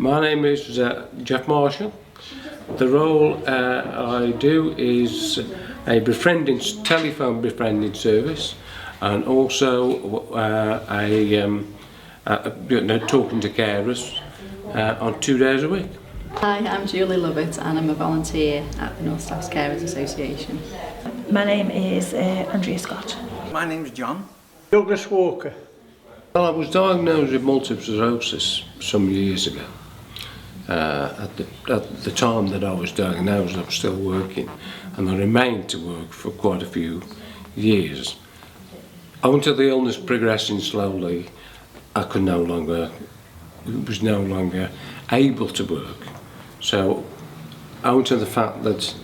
My name is Jeff Marshall. The role I do is a telephone befriending service, and also talking to carers on 2 days a week. Hi, I'm Julie Lovett and I'm a volunteer at the North Staffs Carers Association. My name is Andrea Scott. My name's John. Douglas Walker. Well, I was diagnosed with multiple sclerosis some years ago. At the time that I was diagnosed, I was still working, and I remained to work for quite a few years. Owing to the illness progressing slowly, I was no longer able to work. So, owing to the fact that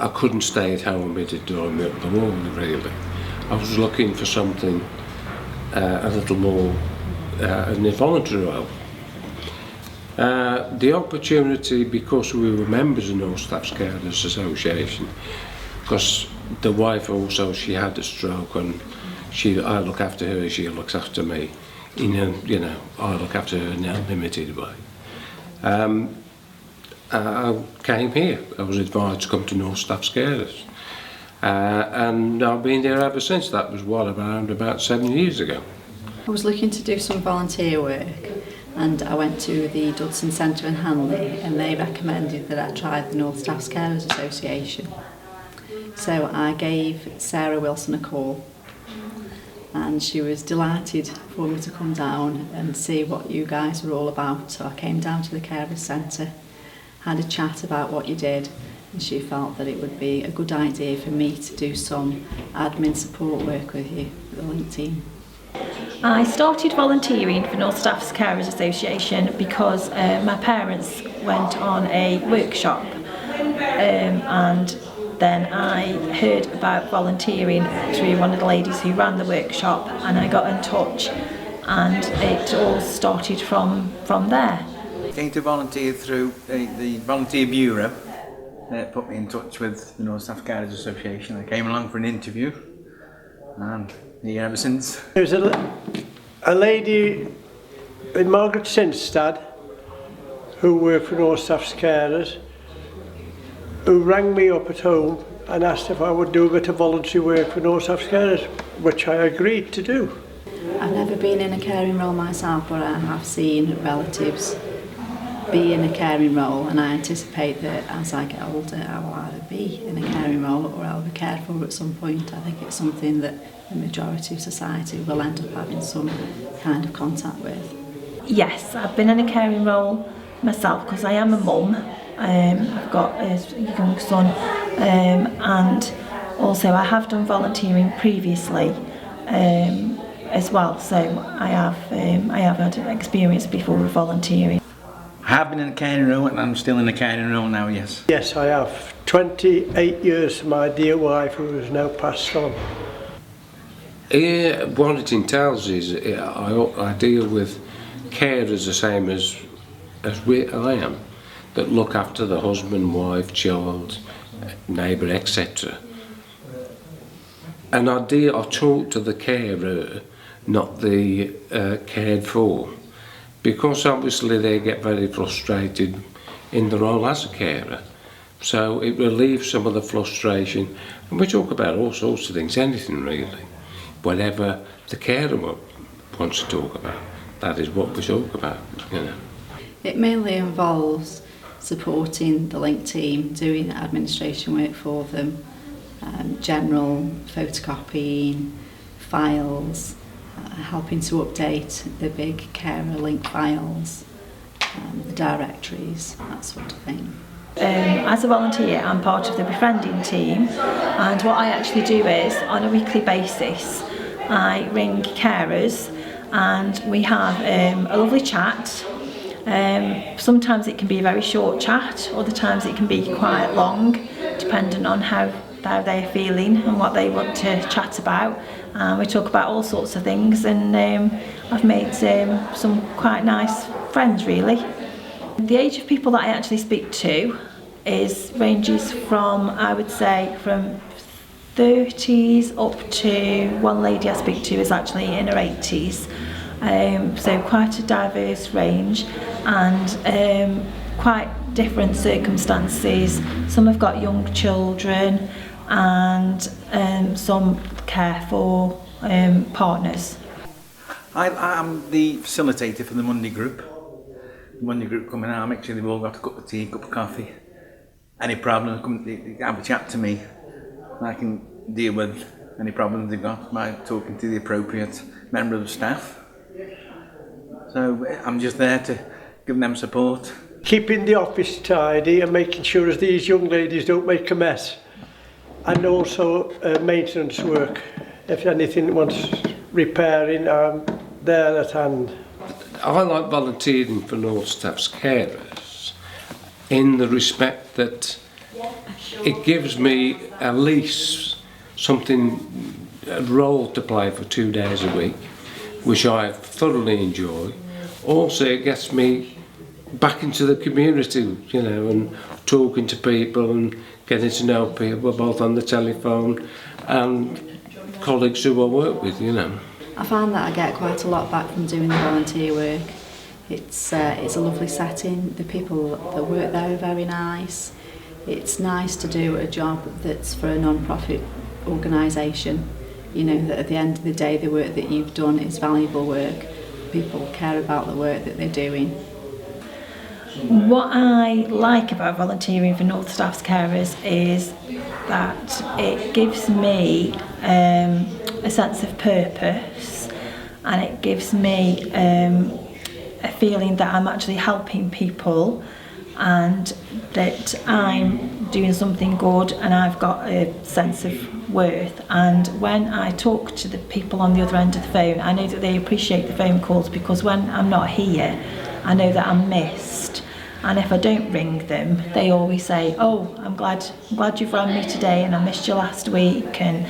I couldn't stay at home with it during the morning, really, I was looking for something a little more in a voluntary role. The opportunity, because we were members of North Staffs Carers Association, because the wife also, she had a stroke, and I look after her, she looks after me. I look after her in a limited way. I came here. I was advised to come to North Staffs Carers, and I've been there ever since. That was around about 7 years ago. I was looking to do some volunteer work, and I went to the Dudson Centre in Hanley, and they recommended that I try the North Staffs Carers Association. So I gave Sarah Wilson a call, and she was delighted for me to come down and see what you guys were all about. So I came down to the Carers Centre, had a chat about what you did, and she felt that it would be a good idea for me to do some admin support work with you, the Link team. I started volunteering for North Staffs Carers Association because my parents went on a workshop, and then I heard about volunteering through one of the ladies who ran the workshop, and I got in touch, and it all started from there. I came to volunteer through the Volunteer Bureau. That put me in touch with the North Staffs Carers Association. I came along for an interview, and here ever since. There's a lady in Margaret Sinstad who worked for North Staffs Carers, who rang me up at home and asked if I would do a bit of voluntary work for North Staffs Carers, which I agreed to do. I've never been in a caring role myself, but I have seen relatives be in a caring role, and I anticipate that as I get older I will either be in a caring role or I'll be cared for at some point. I think it's something that the majority of society will end up having some kind of contact with. Yes, I've been in a caring role myself because I am a mum. I've got a young son, and also I have done volunteering previously as well, so I have had experience before with volunteering. I have been in a caring role, and I'm still in a caring role now, yes. Yes, I have. 28 years for my dear wife, who is now passed on. What it entails is I deal with carers the same as I am, that look after the husband, wife, child, neighbour, etc. And I talk to the carer, not the cared for, because obviously they get very frustrated in the role as a carer. So it relieves some of the frustration, and we talk about all sorts of things, anything really. Whatever the carer wants to talk about, that is what we talk about, It mainly involves supporting the Link team, doing administration work for them, general photocopying, files, helping to update the big carer Link files, the directories, that sort of thing. As a volunteer, I'm part of the befriending team, and what I actually do is, on a weekly basis, I ring carers and we have a lovely chat. Sometimes it can be a very short chat, other times it can be quite long, depending on how they're feeling and what they want to chat about. We talk about all sorts of things, and I've made some quite nice friends, really. The age of people that I actually speak to ranges from, I would say, from 30s up to one lady I speak to is actually in her 80s. So quite a diverse range, and quite different circumstances. Some have got young children, and some care for partners. I'm the facilitator for the Monday group. The Monday group come in, I make sure they've all got a cup of tea, a cup of coffee. Any problems, they have a chat to me. I can deal with any problems they've got by talking to the appropriate member of the staff. So I'm just there to give them support. Keeping the office tidy and making sure as these young ladies don't make a mess. And also maintenance work. If anything wants repairing, I'm there at hand. I like volunteering for North Staff's carers in the respect that it gives me at least something, a role to play for 2 days a week, which I thoroughly enjoy. Also, it gets me back into the community, you know, and talking to people and getting to know people both on the telephone and colleagues who I work with, you know. I find that I get quite a lot back from doing the volunteer work. It's a lovely setting. The people that work there are very nice. It's nice to do a job that's for a non-profit organisation. You know, that at the end of the day the work that you've done is valuable work. People care about the work that they're doing. What I like about volunteering for North Staff's carers is that it gives me a sense of purpose, and it gives me a feeling that I'm actually helping people and that I'm doing something good and I've got a sense of worth. And when I talk to the people on the other end of the phone, I know that they appreciate the phone calls, because when I'm not here, I know that I'm missed. And if I don't ring them, they always say, "Oh, I'm glad you've rang me today, and I missed you last week." And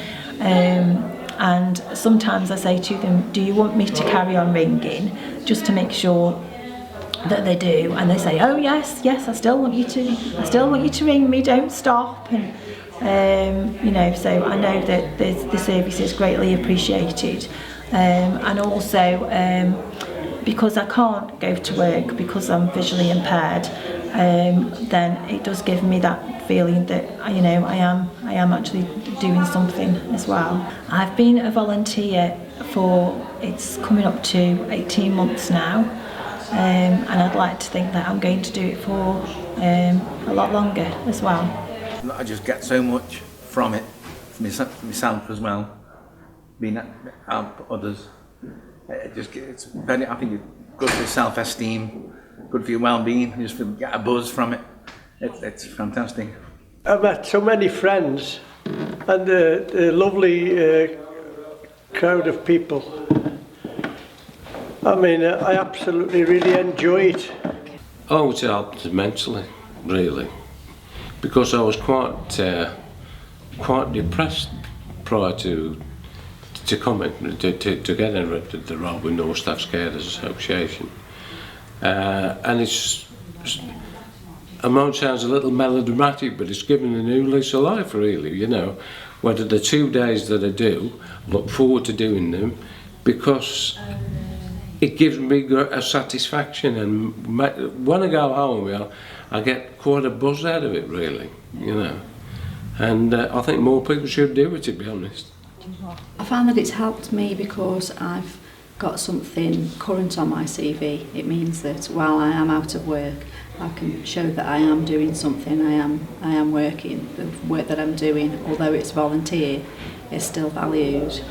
sometimes I say to them, "Do you want me to carry on ringing?" just to make sure that they do. And they say, "Oh yes, I still want you to ring me. Don't stop." And you know, so I know that the service is greatly appreciated, and also. Because I can't go to work because I'm visually impaired, then it does give me that feeling that, you know, I am actually doing something as well. I've been a volunteer it's coming up to 18 months now, and I'd like to think that I'm going to do it for a lot longer as well. I just get so much from it, for myself as well, being help others. It's very, I think it's good for your self-esteem, good for your well-being. You just get a buzz from it. It's fantastic. I've met so many friends and the lovely crowd of people. I mean, I absolutely really enjoy it. Oh, it helped immensely, really, because I was quite depressed prior to comment to get interrupted the role with North Staff's Carers Association, and I know it sounds a little melodramatic, but it's given a new lease of life, really. You know, whether the 2 days that I do, look forward to doing them, because it gives me a satisfaction, and when I go home, I get quite a buzz out of it, really. You know, and I think more people should do it, to be honest. I found that it's helped me because I've got something current on my CV. It means that while I am out of work, I can show that I am doing something, I am working. The work that I'm doing, although it's volunteer, is still valued.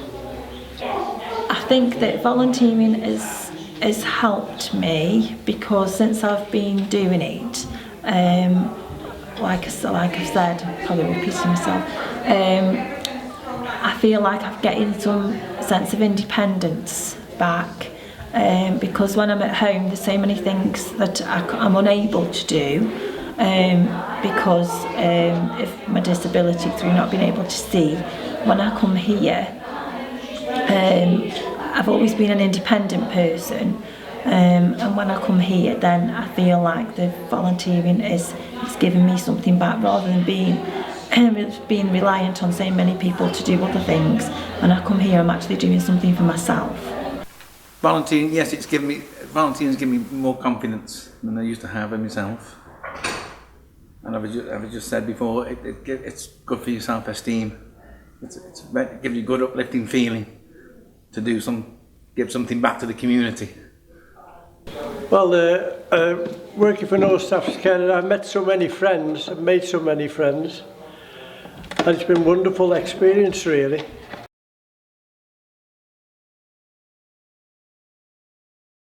I think that volunteering has helped me, because since I've been doing it, like I've said, probably repeating myself, I feel like I'm getting some sense of independence back, because when I'm at home there's so many things that I'm unable to do because of my disability, through not being able to see. When I come here, I've always been an independent person, and when I come here, then I feel like the volunteering is giving me something back, rather than being reliant on so many people to do other things. When I come here, I'm actually doing something for myself. Volunteering, yes, volunteering's given me more confidence than I used to have in myself. And I've just said before, it's good for your self-esteem. It gives you a good uplifting feeling to give something back to the community. Well, working for North Staffs Care, I've met so many friends, I've made so many friends, and it's been a wonderful experience really.